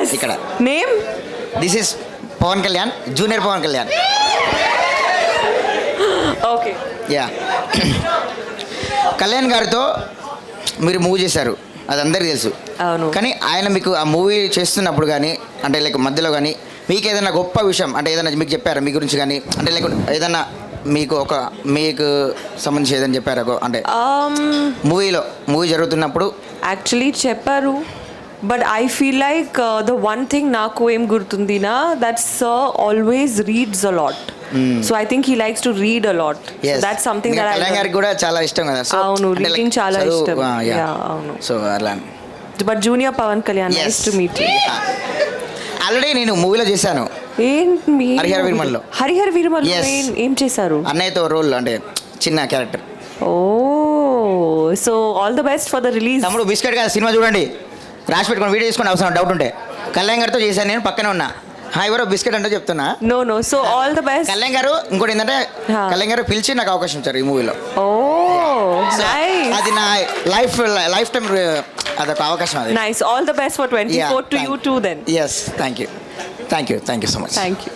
Yes. ఇక్కడ Name? This is Pawan Kalyan, junior Pawan Kalyan. Okay. Yeah Kalyan గారితో మీరు మూవీ చేశారు, అది అందరికీ తెలుసు. అవును. కానీ ఆయన మీకు ఆ మూవీ చేస్తున్నప్పుడు కానీ అంటే లైక్ మధ్యలో కానీ మీకు ఏదైనా గొప్ప విషయం అంటే ఏదైనా మీకు చెప్పారా మీ గురించి కానీ అంటే లైక్ ఏదైనా మీకు సంబంధించి ఏదైనా చెప్పారా అంటే మూవీ జరుగుతున్నప్పుడు? Actually చెప్పారు, but I feel like the one thing నాకు ఏం గుర్తుందినా that sir always reads a lot. So I think he likes to read a lot. That's something that Kalyan గారికి కూడా చాలా ఇష్టం కదా. సో అవును, రీడింగ్ చాలా ఇష్టం. అవును. సో అలా but junior Pawan Kalyan, nice to meet you. Already నేను మూవీలో చేశాను, ఏంటి హరిహర వీరమల్లో. హరిహర వీరమల్లో ఏం చేశారు? అన్నయ్యతో రోల్ అంటే చిన్న character. Oh, so all the best for the release. తమ్ముడు బిస్కెట్ కాదు, సినిమా చూడండి, రాసి పెట్టుకోండి, వీడియో తీసుకొని అవసరం డౌట్ ఉంటే. కళ్యాణ్ గారితో చేశాను, నేను పక్కనే ఉన్నా. ఎవరో బిస్కెట్ అంటే చెప్తున్నా. No so all the best. Kalyan గారు ఇంకోటి ఏంటంటే కళ్యాణ్ గారు పిలిచి నాకు అవకాశం ఇచ్చారు ఈ మూవీలో. Oh nice. అది నా లైఫ్ టైం అదొక అవకాశం. అది nice. All the best for 24 to you too then. yes, thank you so much. Thank you.